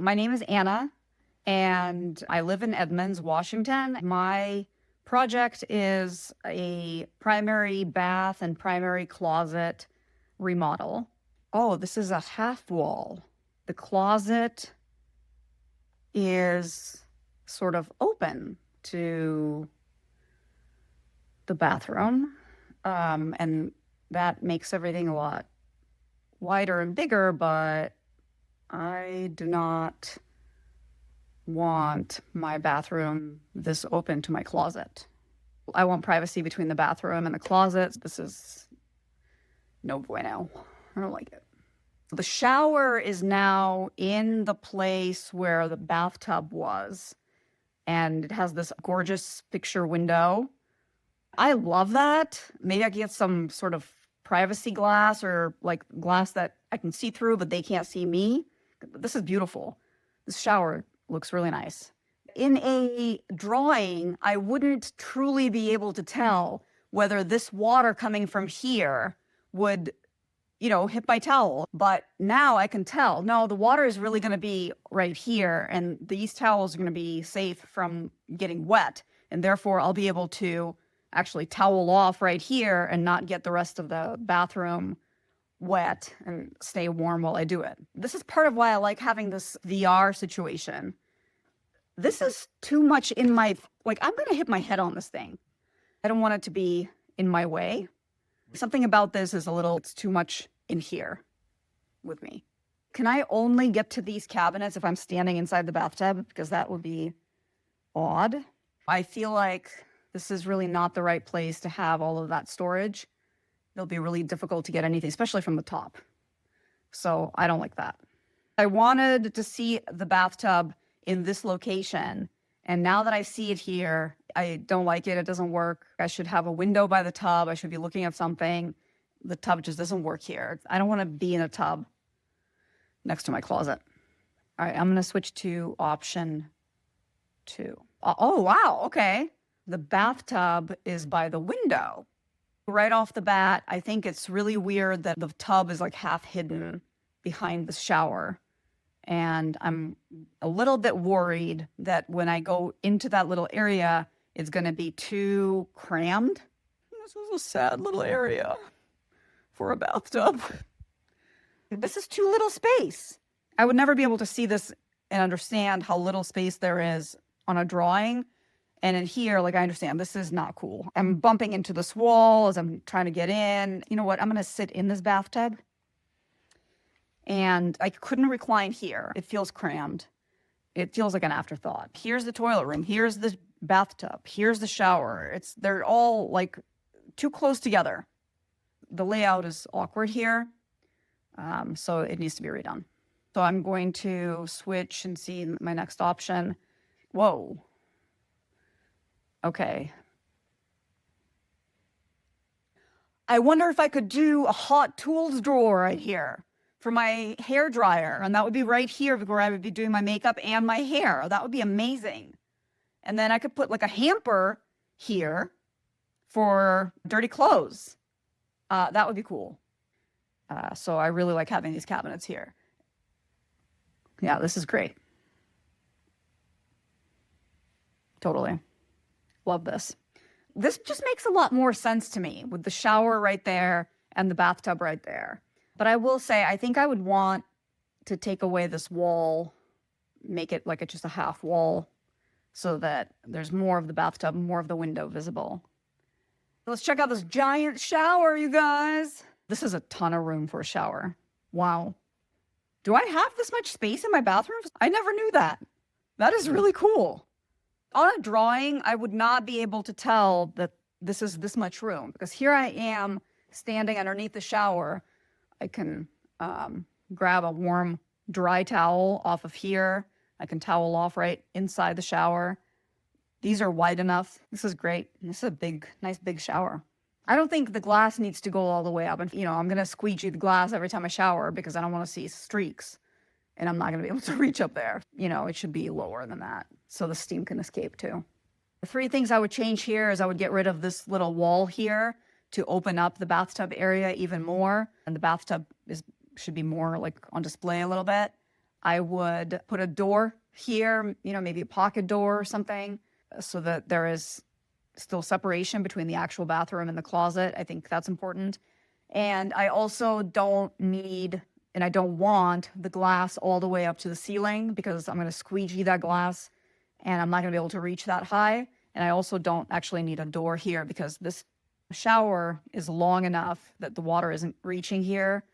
My name is Anna, and I live in Edmonds, Washington. My project is a primary bath and primary closet remodel. Oh, this is a half wall. The closet is sort of open to the bathroom, and that makes everything a lot wider and bigger, but I do not want my bathroom this open to my closet. I want privacy between the bathroom and the closet. This is no bueno. I don't like it. The shower is now in the place where the bathtub was, and it has this gorgeous picture window. I love that. Maybe I can get some sort of privacy glass or like glass that I can see through, but they can't see me. This is beautiful. This shower looks really nice. In a drawing, I wouldn't truly be able to tell whether this water coming from here would, hit my towel. But now I can tell, no, the water is really going to be right here, and these towels are going to be safe from getting wet. And therefore, I'll be able to actually towel off right here and not get the rest of the bathroom wet and stay warm while I do it. This is part of why I like having this VR situation. This is too much in my, I'm going to hit my head on this thing. I don't want it to be in my way. Something about this is it's too much in here with me. Can I only get to these cabinets if I'm standing inside the bathtub? Because that would be odd. I feel like this is really not the right place to have all of that storage. It'll be really difficult to get anything, especially from the top. So I don't like that. I wanted to see the bathtub in this location. And now that I see it here, I don't like it. It doesn't work. I should have a window by the tub. I should be looking at something. The tub just doesn't work here. I don't want to be in a tub next to my closet. All right, I'm going to switch to option 2. Oh, wow. Okay. The bathtub is by the window. Right off the bat, I think it's really weird that the tub is like half hidden behind the shower. And I'm a little bit worried that when I go into that little area, it's going to be too crammed. This was a sad little area for a bathtub. This is too little space. I would never be able to see this and understand how little space there is on a drawing. And in here, I understand this is not cool. I'm bumping into this wall as I'm trying to get in. You know what? I'm going to sit in this bathtub. And I couldn't recline here. It feels crammed. It feels like an afterthought. Here's the toilet room. Here's the bathtub. Here's the shower. They're all too close together. The layout is awkward here. So it needs to be redone. So I'm going to switch and see my next option. Whoa. Okay. I wonder if I could do a hot tools drawer right here for my hair dryer. And that would be right here where I would be doing my makeup and my hair. That would be amazing. And then I could put a hamper here for dirty clothes. That would be cool. So I really like having these cabinets here. Yeah, this is great. Totally. Love this. This just makes a lot more sense to me with the shower right there and the bathtub right there. But I will say, I think I would want to take away this wall, make it it's just a half wall so that there's more of the bathtub, more of the window visible. Let's check out this giant shower, you guys. This is a ton of room for a shower. Wow. Do I have this much space in my bathroom? I never knew that. That is really cool. On a drawing, I would not be able to tell that this is this much room because here I am standing underneath the shower. I can grab a warm, dry towel off of here. I can towel off right inside the shower. These are wide enough. This is great. This is a nice big shower. I don't think the glass needs to go all the way up. And, I'm going to squeegee the glass every time I shower because I don't want to see streaks. And I'm not going to be able to reach up there. It should be lower than that so the steam can escape too. The 3 things I would change here is I would get rid of this little wall here to open up the bathtub area even more. And the bathtub should be more on display a little bit. I would put a door here, maybe a pocket door or something, so that there is still separation between the actual bathroom and the closet. I think that's important. And I also don't need and I don't want the glass all the way up to the ceiling because I'm going to squeegee that glass and I'm not going to be able to reach that high. And I also don't actually need a door here because this shower is long enough that the water isn't reaching here.